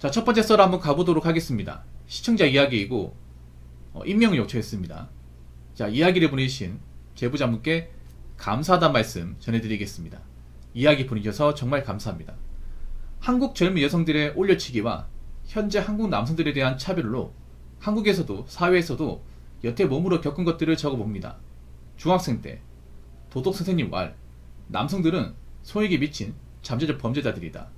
자, 첫 번째 썰 한번 가보도록 하겠습니다. 시청자 이야기이고 익명을 요청했습니다. 자, 이야기를 보내주신 제보자분께 감사하다는 말씀 전해드리겠습니다. 이야기 보내주셔서 정말 감사합니다. 한국 젊은 여성들의 올려치기와 현재 한국 남성들에 대한 차별로 한국에서도 사회에서도 여태 몸으로 겪은 것들을 적어봅니다. 중학생 때 도덕 선생님 왈, 남성들은 소에게 미친 잠재적 범죄자들이다.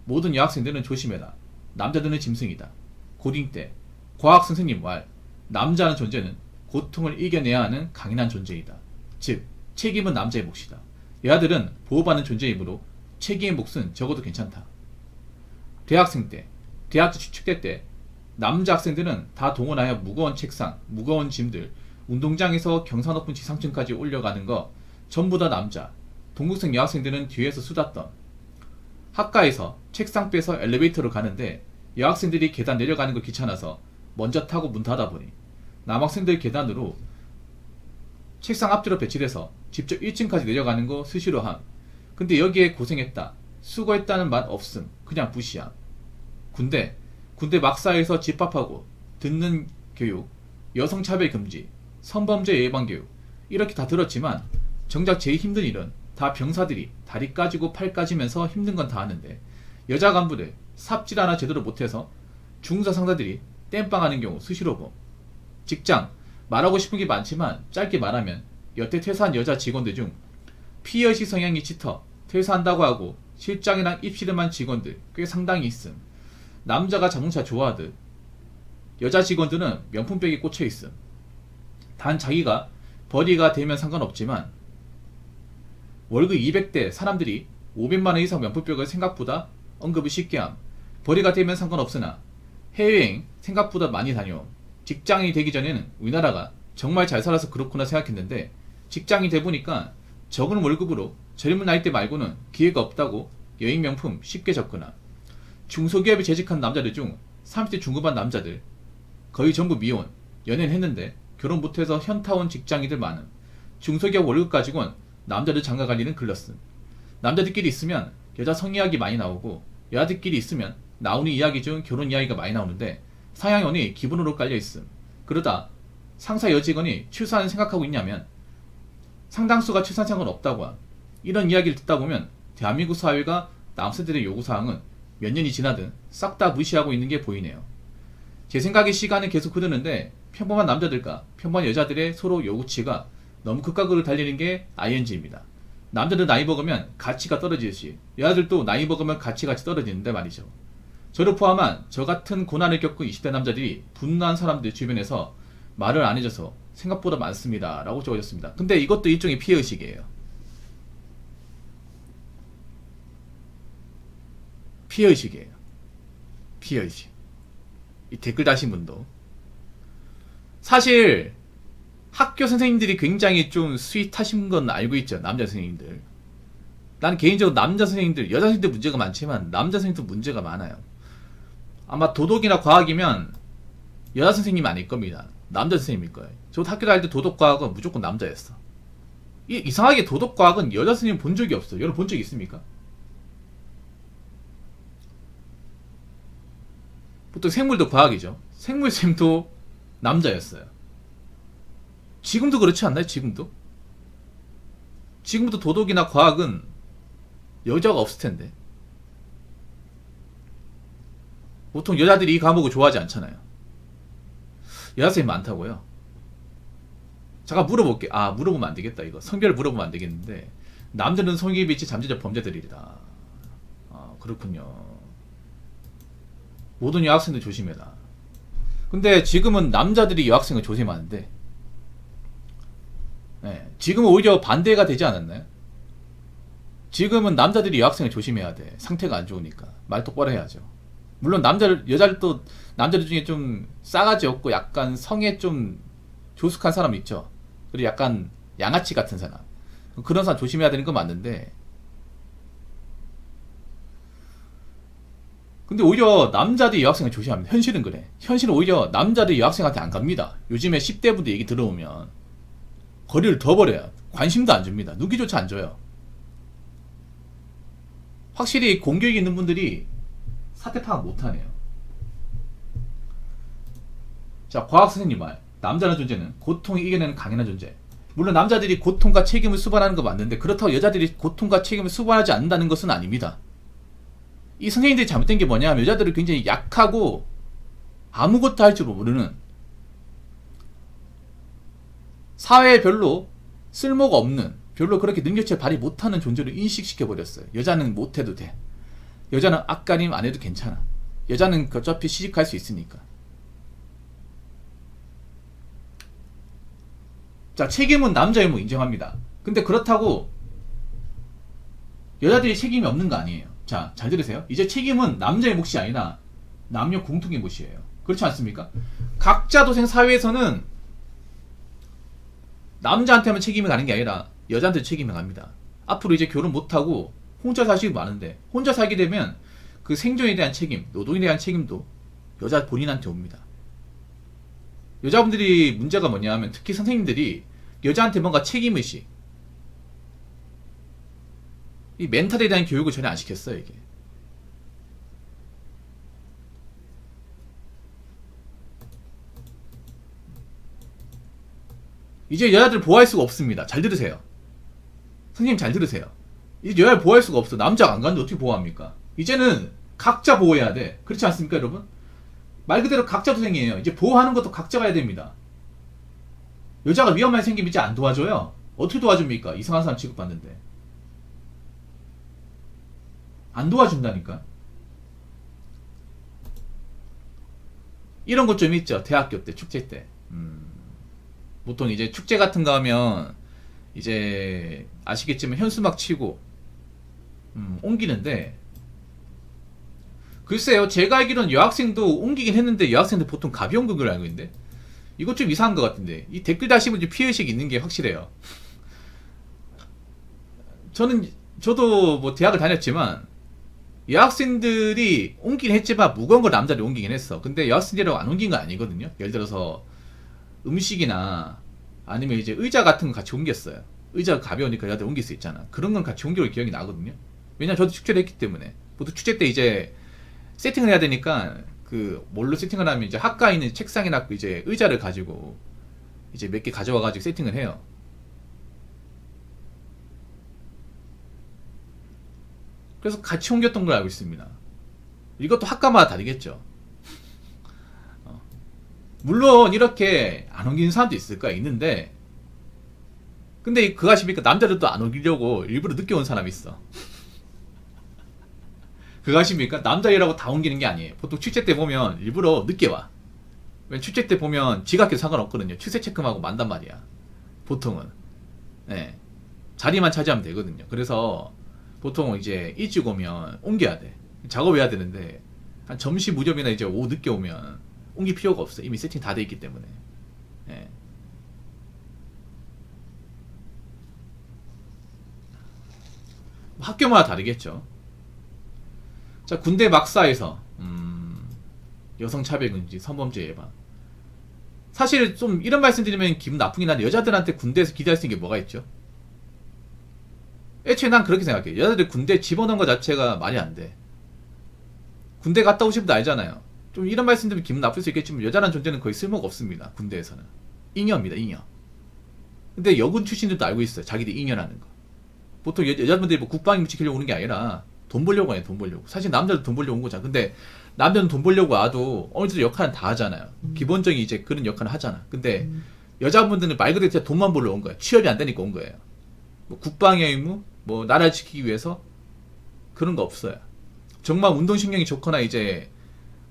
모든 여학생들은 조심해라. 남자들은 짐승이다. 고딩 때 과학 선생님 왈, 남자는 존재는 고통을 이겨내야 하는 강인한 존재이다. 즉 책임은 남자의 몫이다. 여자들은 보호받는 존재이므로 책임의 몫은 적어도 괜찮다. 대학생 때 대학교 축제 때 남자 학생들은 다 동원하여 무거운 책상, 무거운 짐들, 운동장에서 경사 높은 지상층까지 올려가는 거 전부 다 남자. 동국생 여학생들은 뒤에서 수다 떨. 학과에서 책상 빼서 엘리베이터로 가는데 여학생들이 계단 내려가는 거 귀찮아서 먼저 타고 문 닫아보니 남학생들 계단으로 책상 앞뒤로 배치돼서 직접 1층까지 내려가는 거 수시로 함. 근데 여기에 고생했다, 수고했다는 말 없음. 그냥 무시함. 군대 막사에서 집합하고 듣는 교육, 여성차별 금지, 성범죄 예방 교육 이렇게 다 들었지만 정작 제일 힘든 일은 다 병사들이 다리 까지고 팔 까지면서 힘든 건 다 하는데 여자 간부들 삽질 하나 제대로 못해서 중사 상사들이 땜빵하는 경우 수시로 봄. 직장 말하고 싶은 게 많지만 짧게 말하면 여태 퇴사한 여자 직원들 중 피의식 성향이 짙어 퇴사한다고 하고 실장이랑 입실험한 직원들 꽤 상당히 있음. 남자가 자동차 좋아하듯 여자 직원들은 명품백에 꽂혀 있음. 단 자기가 벌이가 되면 상관없지만 월급 200대 사람들이 500만원 이상 명품백을 생각보다 언급을 쉽게 함. 벌이가 되면 상관없으나 해외여행 생각보다 많이 다녀옴. 직장인이 되기 전에는 우리나라가 정말 잘 살아서 그렇구나 생각했는데 직장인이 돼보니까 적은 월급으로 젊은 나이대 말고는 기회가 없다고 여행 명품 쉽게 접근함. 중소기업에 재직한 남자들 중 30대 중후반 남자들 거의 전부 미혼, 연애는 했는데 결혼 못해서 현타 온 직장인들 많음. 중소기업 월급 가지고는 남자들 장가갈 일은 글렀음. 남자들끼리 있으면 여자 성이야기 많이 나오고 여자들끼리 있으면 나오는 이야기 중 결혼 이야기가 많이 나오는데 상향원이 기본으로 깔려있음. 그러다 상사 여직원이 출산을 생각하고 있냐면 상당수가 출산 생각은 없다고 함. 이런 이야기를 듣다 보면 대한민국 사회가 남성들의 요구사항은 몇 년이 지나든 싹 다 무시하고 있는 게 보이네요. 제 생각에 시간은 계속 흐르는데 평범한 남자들과 평범한 여자들의 서로 요구치가 너무 극각으로 달리는 게 ING입니다. 남자들 나이 먹으면 가치가 떨어지듯이 여자들도 나이 먹으면 가치가 떨어지는데 말이죠. 저를 포함한 저 같은 고난을 겪은 20대 남자들이 분노한 사람들 주변에서 말을 안 해줘서 생각보다 많습니다 라고 적어졌습니다. 근데 이것도 일종의 피해의식이에요. 피해의식이에요. 피해의식. 이 댓글 다신 분도 사실 학교 선생님들이 굉장히 좀 스윗하신 건 알고 있죠. 남자 선생님들. 나는 개인적으로 남자 선생님들, 여자 선생님들 문제가 많지만 남자 선생님도 문제가 많아요. 아마 도덕이나 과학이면 여자 선생님이 아닐 겁니다. 남자 선생님일 거예요. 저도 학교 다닐 때 도덕과학은 무조건 남자였어. 이상하게 도덕과학은 여자 선생님 본 적이 없어요. 여러분 본 적 있습니까? 보통 생물도 과학이죠. 생물쌤도 남자였어요. 지금도 그렇지 않나요? 지금도 도덕이나 과학은 여자가 없을 텐데 보통 여자들이 이 과목을 좋아하지 않잖아요. 여자쌤이 많다고요? 잠깐 물어볼게. 물어보면 안 되겠다. 이거 성별을 물어보면 안 되겠는데 남들은 성에 비치 잠재적 범죄들이다. 그렇군요. 모든 여학생들 조심해라. 근데 지금은 남자들이 여학생을 조심하는데 지금은 오히려 반대가 되지 않았나요? 지금은 남자들이 여학생을 조심해야 돼. 상태가 안 좋으니까. 말 똑바로 해야죠. 물론 여자들도 남자들 중에 좀 싸가지 없고 약간 성에 좀 조숙한 사람 있죠. 그리고 약간 양아치 같은 사람. 그런 사람 조심해야 되는 건 맞는데 근데 오히려 남자들이 여학생을 조심합니다. 현실은 그래. 현실은 오히려 남자들이 여학생한테 안 갑니다. 요즘에 10대 분들 얘기 들어오면 거리를 더 버려요. 관심도 안 줍니다. 눈기조차 안 줘요. 확실히 공교육 있는 분들이 사태 파악 못하네요. 자, 과학 선생님 말. 남자라는 존재는 고통을 이겨내는 강인한 존재. 물론 남자들이 고통과 책임을 수반하는 거 맞는데 그렇다고 여자들이 고통과 책임을 수반하지 않는다는 것은 아닙니다. 이 선생님들이 잘못된 게 뭐냐면 여자들을 굉장히 약하고 아무것도 할 줄 모르는, 사회에 별로 쓸모가 없는, 별로 그렇게 능력치를 발휘 못하는 존재로 인식시켜버렸어요. 여자는 못해도 돼. 여자는 앞가림 안 해도 괜찮아. 여자는 어차피 시집갈 수 있으니까. 자, 책임은 남자의 몫 인정합니다. 근데 그렇다고 여자들이 책임이 없는 거 아니에요. 자, 잘 들으세요. 이제 책임은 남자의 몫이 아니라 남녀 공통의 몫이에요. 그렇지 않습니까? 각자 도생 사회에서는 남자한테만 책임이 가는 게 아니라 여자한테 책임이 갑니다. 앞으로 이제 결혼 못하고 혼자 사시기 많은데, 혼자 살게 되면 그 생존에 대한 책임, 노동에 대한 책임도 여자 본인한테 옵니다. 여자분들이 문제가 뭐냐 하면 특히 선생님들이 여자한테 뭔가 책임의식, 이 멘탈에 대한 교육을 전혀 안 시켰어요. 이게 이제 여자들 보호할 수가 없습니다. 잘 들으세요. 선생님 잘 들으세요. 이제 여자를 보호할 수가 없어. 남자가 안 가는데 어떻게 보호합니까? 이제는 각자 보호해야 돼. 그렇지 않습니까, 여러분? 말 그대로 각자 도생이에요. 이제 보호하는 것도 각자가 해야 됩니다. 여자가 위험한 일 생기면 이제 안 도와줘요. 어떻게 도와줍니까? 이상한 사람 취급받는데. 안 도와준다니까. 이런 것 좀 있죠. 대학교 때, 축제 때. 보통 이제 축제 같은 거 하면 이제 아시겠지만 현수막 치고 옮기는데, 글쎄요, 제가 알기로는 여학생도 옮기긴 했는데 여학생들 보통 가벼운 걸로 알고 있는데 이거 좀 이상한 것 같은데, 이 댓글 다시면 좀 피해의식이 있는 게 확실해요. 저도 뭐 대학을 다녔지만 여학생들이 옮기긴 했지만 무거운 걸 남자들이 옮기긴 했어. 근데 여학생들이라고 안 옮긴 건 아니거든요. 예를 들어서 음식이나 아니면 이제 의자 같은 거 같이 옮겼어요. 의자가 가벼우니까 여자들 옮길 수 있잖아. 그런 건 같이 옮겨올 기억이 나거든요. 왜냐면 저도 축제를 했기 때문에. 보통 축제 때 이제 세팅을 해야 되니까 그 뭘로 세팅을 하면 이제 학과에 있는 책상이나 이제 의자를 가지고 이제 몇 개 가져와 가지고 세팅을 해요. 그래서 같이 옮겼던 걸 알고 있습니다. 이것도 학과마다 다르겠죠. 물론 이렇게 안 옮기는 사람도 있을 거야. 있는데, 근데 그거 아십니까? 남자들도 안 옮기려고 일부러 늦게 온 사람이 있어. 그거 아십니까? 남자애라고 다 옮기는 게 아니에요. 보통 축제 때 보면 일부러 늦게 와. 왜냐면 축제 때 보면 지각해도 상관없거든요. 추세 체크하고 만단 말이야. 보통은. 네. 자리만 차지하면 되거든요. 그래서 보통 이제 일찍 오면 옮겨야 돼. 작업해야 되는데 한 점심 무렵이나 이제 오후 늦게 오면 옮길 필요가 없어. 이미 세팅 다 돼 있기 때문에. 네. 학교마다 다르겠죠. 자, 군대 막사에서 여성차별금지, 성범죄 예방. 사실 좀 이런 말씀 드리면 기분 나쁘긴 한데 여자들한테 군대에서 기대할 수 있는 게 뭐가 있죠? 애초에 난 그렇게 생각해. 여자들 군대 집어넣은 것 자체가 말이 안 돼. 군대 갔다 오신 분도 알잖아요. 좀 이런 말씀 드리면 기분 나쁠 수 있겠지만 여자라는 존재는 거의 쓸모가 없습니다. 군대에서는. 잉여입니다. 잉여. 근데 여군 출신들도 알고 있어요. 자기들이 잉여라는 거. 보통 여자분들이 뭐 국방임 지키려고 오는 게 아니라 돈 벌려고 해요. 돈 벌려고. 사실 남자도 돈 벌려고 온 거잖아. 근데 남자는 돈 벌려고 와도 어느 정도 역할은 다 하잖아요. 기본적인 이제 그런 역할을 하잖아. 근데 여자분들은 말 그대로 진짜 돈만 벌러 온 거야. 취업이 안 되니까 온 거예요. 뭐 국방의 의무, 뭐 나라를 지키기 위해서 그런 거 없어요. 정말 운동신경이 좋거나 이제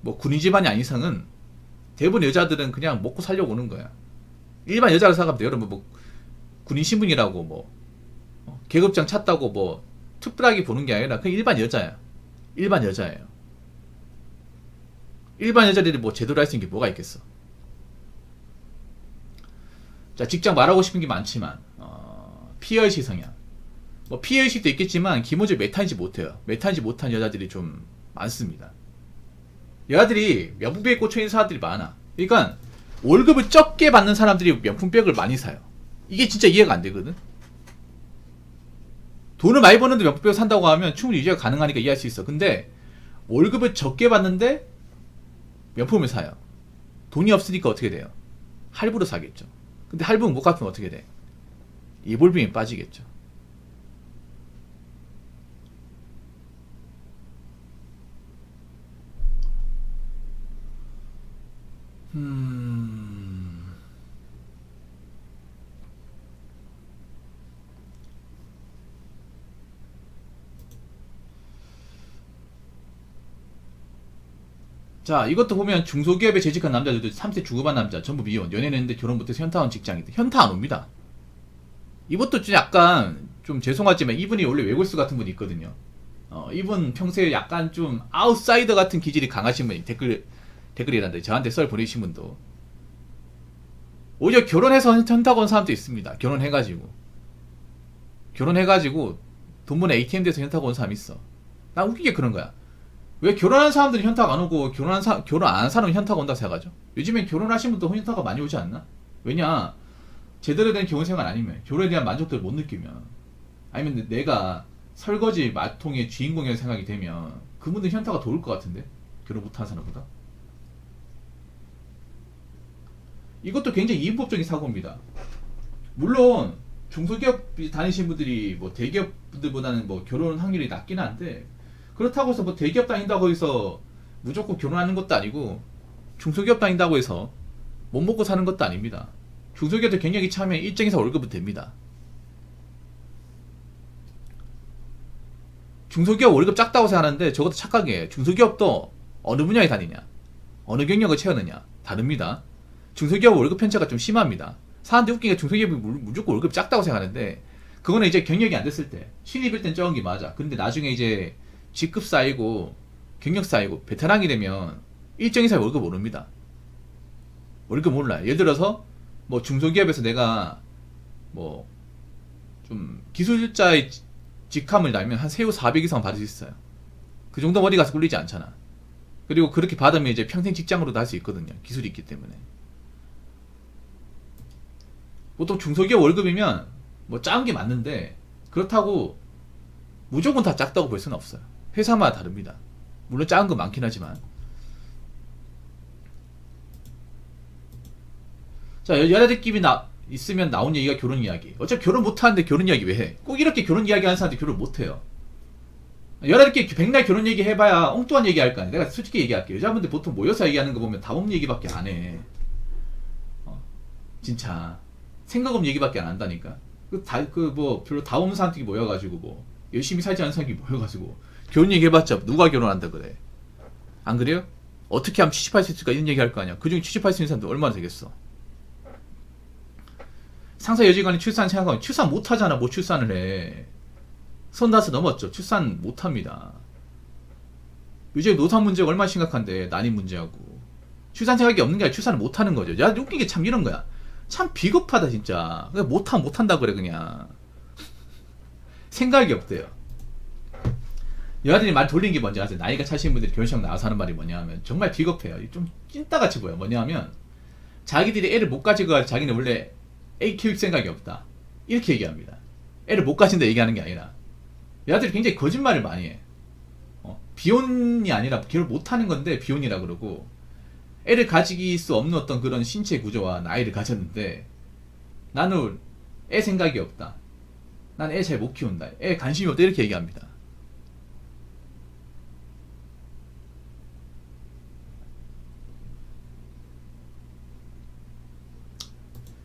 뭐 군인 집안이 아닌 이상은 대부분 여자들은 그냥 먹고 살려고 오는 거야. 일반 여자를 생각하면 돼요. 여러분 뭐 군인 신분이라고 뭐 계급장 찼다고 뭐 특별하게 보는 게 아니라 그냥 일반 여자야. 일반 여자예요. 일반 여자들이 뭐 제대로 할 수 있는 게 뭐가 있겠어. 자, 직장 말하고 싶은 게 많지만 피해의식 성향. 뭐 피해의식도 있겠지만 기본적으로 메타인지 못해요. 메타인지 못한 여자들이 좀 많습니다. 여자들이 명품백에 꽂혀있는 사람들이 많아. 그러니까 월급을 적게 받는 사람들이 명품백을 많이 사요. 이게 진짜 이해가 안 되거든. 돈을 많이 버는데 명품백을 산다고 하면 충분히 유지가 가능하니까 이해할 수 있어. 근데 월급을 적게 받는데 명품을 사요. 돈이 없으니까 어떻게 돼요? 할부로 사겠죠. 근데 할부 못 갚으면 어떻게 돼? 이볼빙에 빠지겠죠. 자, 이것도 보면 중소기업에 재직한 남자들도 3세 주고받은 남자 전부 미혼, 연애했는데 결혼 못해서 현타 온 직장인들 현타 안 옵니다. 이것도 좀 약간 좀 죄송하지만 이분이 원래 외골수 같은 분이 있거든요. 이분 평소에 약간 좀 아웃사이더 같은 기질이 강하신 분이 댓글이란데 저한테 썰 보내신 분도 오히려 결혼해서 현타 온 사람도 있습니다. 결혼해가지고 돈번에 ATM 돼서 현타 온 사람 있어. 난 웃기게 그런 거야. 왜 결혼한 사람들은 현타가 안 오고 결혼 안 한 사람은 현타가 온다고 생각하죠? 요즘엔 결혼하신 분도 현타가 많이 오지 않나? 왜냐? 제대로 된 결혼생활 아니면 결혼에 대한 만족도를 못 느끼면 아니면 내가 설거지 마통의 주인공이라는 생각이 되면 그분들 현타가 더 올 것 같은데? 결혼 못한 사람보다? 이것도 굉장히 이분법적인 사고입니다. 물론 중소기업 다니신 분들이 뭐 대기업 분들보다는 뭐 결혼 확률이 낮긴 한데 그렇다고 해서 뭐 대기업 다닌다고 해서 무조건 결혼하는 것도 아니고 중소기업 다닌다고 해서 못 먹고 사는 것도 아닙니다. 중소기업도 경력이 차면 일정 이상 월급은 됩니다. 중소기업 월급 작다고 생각하는데 저것도 착각이에요. 중소기업도 어느 분야에 다니냐 어느 경력을 채우느냐 다릅니다. 중소기업 월급 편차가 좀 심합니다. 사람들이 웃기게 중소기업이 무조건 월급 작다고 생각하는데 그거는 이제 경력이 안 됐을 때 신입일 땐 적은 게 맞아. 근데 나중에 이제 직급 쌓이고 경력 쌓이고 베테랑이 되면 일정 이상 월급 오릅니다. 월급 몰라요. 예를 들어서 뭐 중소기업에서 내가 뭐 좀 기술자의 직함을 달면 한 세후 400 이상 받을 수 있어요. 그 정도 어디 가서 꿀리지 않잖아. 그리고 그렇게 받으면 이제 평생 직장으로도 할 수 있거든요. 기술이 있기 때문에. 보통 중소기업 월급이면 뭐 작은 게 맞는데 그렇다고 무조건 다 작다고 볼 수는 없어요. 회사마다 다릅니다. 물론 작은 거 많긴 하지만. 자, 여자들끼리 있으면 나온 얘기가 결혼 이야기. 어차피 결혼 못하는데 결혼 이야기 왜 해? 꼭 이렇게 결혼 이야기 하는 사람들이 결혼 못해요. 여자들끼리 백날 결혼 얘기 해봐야 엉뚱한 얘기 할 거 아니야. 내가 솔직히 얘기할게. 여자분들 보통 모여서 얘기하는 거 보면 답 없는 얘기밖에 안 해. 진짜. 생각 없는 얘기밖에 안 한다니까. 뭐 별로 답 없는 사람들이 모여가지고 뭐 열심히 살지 않는 사람들이 모여가지고 결혼 얘기 해봤자 누가 결혼한다 그래. 안 그래요? 어떻게 하면 취직할 수 있을까 이런 얘기 할 거 아니야. 그중에 취직할 수 있는 사람들 얼마나 되겠어. 상사 여직원이 출산 생각하면 출산 못하잖아. 뭐 출산을 해. 35 넘었죠. 출산 못합니다. 요즘 노산 문제가 얼마나 심각한데 난임 문제하고 출산 생각이 없는 게 아니라 출산을 못하는 거죠. 야, 웃긴 게 참 이런 거야. 참 비겁하다 진짜. 그냥 못한다 그래 그냥. 생각이 없대요. 여자들이 말 돌린 게 뭔지 아세요? 나이가 차신 분들이 결혼식 나와서 하는 말이 뭐냐 하면 정말 비겁해요. 좀 찐따같이 보여. 뭐냐 하면 자기들이 애를 못 가지고 가지고 자기는 원래 애 키울 생각이 없다. 이렇게 얘기합니다. 애를 못 가진다 얘기하는 게 아니라 여자들이 굉장히 거짓말을 많이 해. 비혼이 아니라 결혼 못하는 건데 비혼이라 그러고 애를 가질 수 없는 어떤 그런 신체 구조와 나이를 가졌는데 나는 애 생각이 없다. 난 애 잘 못 키운다. 애 관심이 없다. 이렇게 얘기합니다.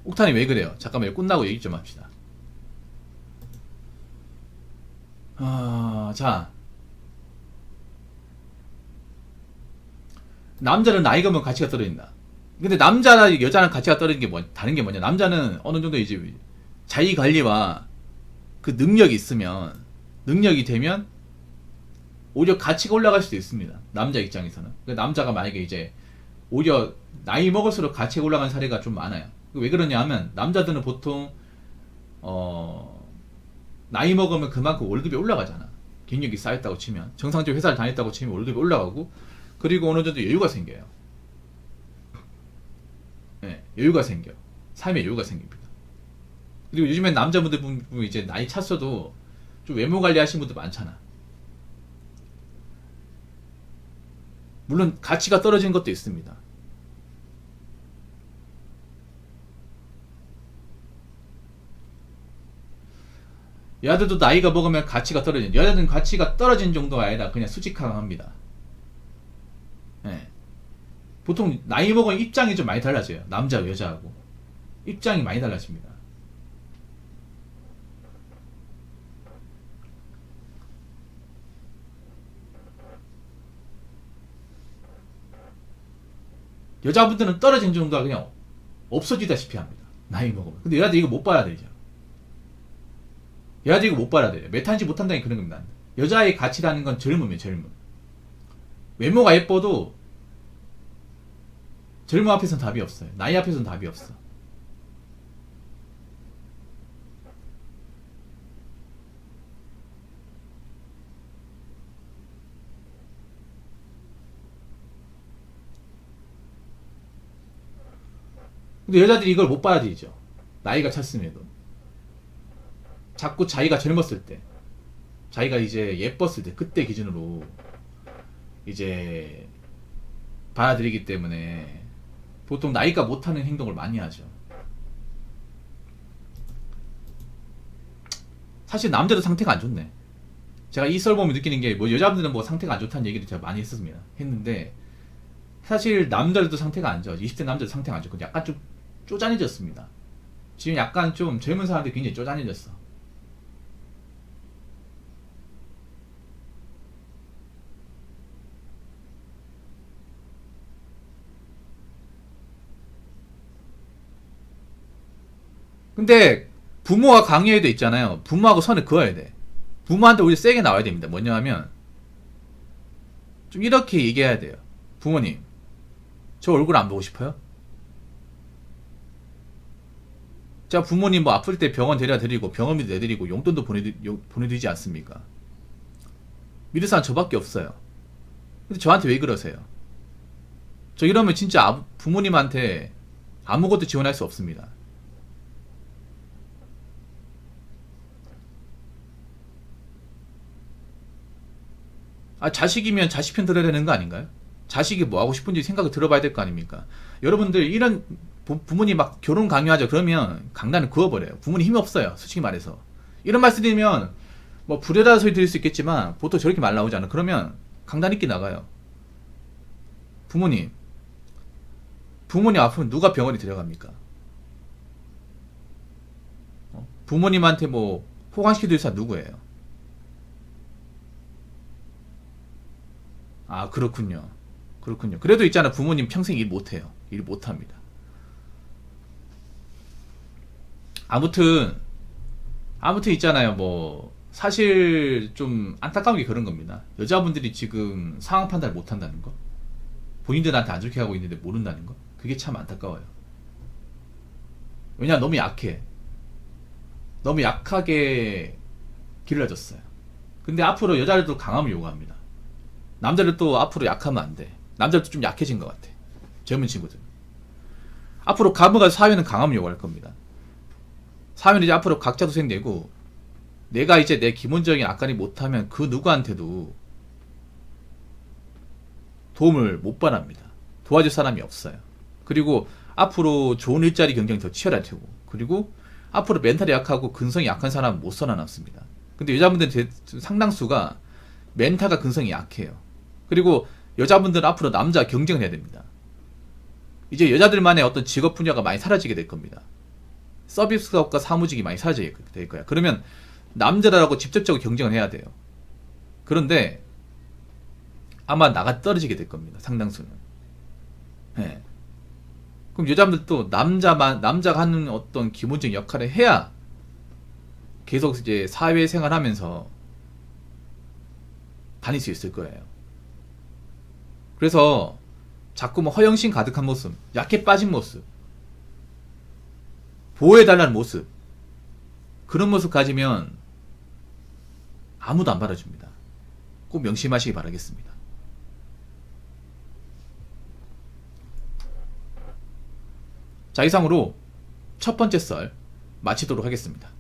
옥탄이 왜 그래요? 잠깐만요. 끝나고 얘기 좀 합시다. 자. 남자는 나이가 먹으면 가치가 떨어진다. 근데 남자나 여자는 가치가 떨어지는 게 다른 게 뭐냐. 남자는 어느 정도 이제 자기 관리와 그 능력이 되면 오히려 가치가 올라갈 수도 있습니다. 남자 입장에서는. 남자가 만약에 이제 오히려 나이 먹을수록 가치가 올라가는 사례가 좀 많아요. 왜 그러냐 하면 남자들은 보통 나이 먹으면 그만큼 월급이 올라가잖아. 경력이 쌓였다고 치면 정상적으로 회사를 다녔다고 치면 월급이 올라가고 그리고 어느 정도 여유가 생겨요. 네, 여유가 생겨. 삶에 여유가 생깁니다. 그리고 요즘엔 남자분들 보면 이제 나이 찼어도 좀 외모 관리하시는 분들 많잖아. 물론 가치가 떨어지는 것도 있습니다. 여자들도 나이가 먹으면 가치가 떨어지는, 여자들은 가치가 떨어진 정도가 아니라 그냥 수직항합니다. 예. 보통 나이 먹으면 입장이 좀 많이 달라져요. 남자 여자하고 입장이 많이 달라집니다. 여자분들은 떨어진 정도가 그냥 없어지다시피 합니다. 나이 먹으면. 근데 여자들 이거 못 봐야 되죠. 여자들 이거 못 봐야 돼요. 메탄지 못한다니 그런 겁니다. 여자의 가치라는 건 젊음이에요. 젊음. 외모가 예뻐도 젊음 앞에서는 답이 없어요. 나이 앞에서는 답이 없어. 근데 여자들이 이걸 못 봐야 되죠. 나이가 찼음에도. 자꾸 자기가 젊었을 때, 자기가 이제 예뻤을 때, 그때 기준으로 이제 받아들이기 때문에 보통 나이가 못하는 행동을 많이 하죠. 사실 남자도 상태가 안 좋네. 제가 이 썰 보면 느끼는 게, 뭐 여자분들은 뭐 상태가 안 좋다는 얘기를 제가 많이 했는데 사실 남자들도 상태가 안 좋아. 20대 남자도 상태가 안 좋고 약간 좀 쪼잔해졌습니다. 지금 약간 좀 젊은 사람들이 굉장히 쪼잔해졌어. 근데 부모가 강요해야 돼 있잖아요. 부모하고 선을 그어야 돼. 부모한테 우리 세게 나와야 됩니다. 뭐냐 하면 좀 이렇게 얘기해야 돼요. 부모님, 저 얼굴 안 보고 싶어요? 자, 부모님 뭐 아플 때 병원 데려다 드리고 병원비도 내드리고 용돈도 보내드리지 않습니까? 믿을 사람 저밖에 없어요. 근데 저한테 왜 그러세요? 저 이러면 진짜 부모님한테 아무것도 지원할 수 없습니다. 아, 자식이면 자식 편 들어야 되는 거 아닌가요? 자식이 뭐 하고 싶은지 생각을 들어봐야 될 거 아닙니까? 여러분들 이런 부모님 막 결혼 강요하죠. 그러면 강단을 그어버려요. 부모님 힘이 없어요. 솔직히 말해서. 이런 말씀 드리면 뭐 불효다 소리 들을 수 있겠지만 보통 저렇게 말 나오잖아. 그러면 강단 있게 나가요. 부모님 아프면 누가 병원에 데려갑니까? 부모님한테 뭐 호강시켜줄 사람 누구예요? 아, 그렇군요. 그렇군요. 그래도 있잖아. 부모님 평생 일 못해요. 일 못합니다. 아무튼 있잖아요. 뭐 사실 좀 안타까운 게 그런 겁니다. 여자분들이 지금 상황 판단을 못한다는 거, 본인들한테 안 좋게 하고 있는데 모른다는 거, 그게 참 안타까워요. 왜냐, 너무 약해. 너무 약하게 길러졌어요. 근데 앞으로 여자들도 강함을 요구합니다. 남자들도 앞으로 약하면 안 돼. 남자들도 좀 약해진 것 같아. 젊은 친구들. 앞으로 가부가 사회는 강함을 요구할 겁니다. 사회는 이제 앞으로 각자 도생되고, 내가 이제 내 기본적인 악관이 못하면 그 누구한테도 도움을 못 바랍니다. 도와줄 사람이 없어요. 그리고 앞으로 좋은 일자리 경쟁이 더 치열할 테고, 그리고 앞으로 멘탈이 약하고 근성이 약한 사람은 못 살아남습니다. 근데 여자분들은 상당수가 멘탈과 근성이 약해요. 그리고 여자분들은 앞으로 남자 경쟁을 해야 됩니다. 이제 여자들만의 어떤 직업 분야가 많이 사라지게 될 겁니다. 서비스업과 사무직이 많이 사라지게 될 거야. 그러면 남자라고 직접적으로 경쟁을 해야 돼요. 그런데 아마 나가 떨어지게 될 겁니다. 상당수는. 네. 그럼 여자분들도 남자가 하는 어떤 기본적인 역할을 해야 계속 이제 사회생활하면서 다닐 수 있을 거예요. 그래서 자꾸 뭐 허영심 가득한 모습, 약해 빠진 모습, 보호해달라는 모습, 그런 모습 가지면 아무도 안 받아줍니다. 꼭 명심하시기 바라겠습니다. 자, 이상으로 첫 번째 썰 마치도록 하겠습니다.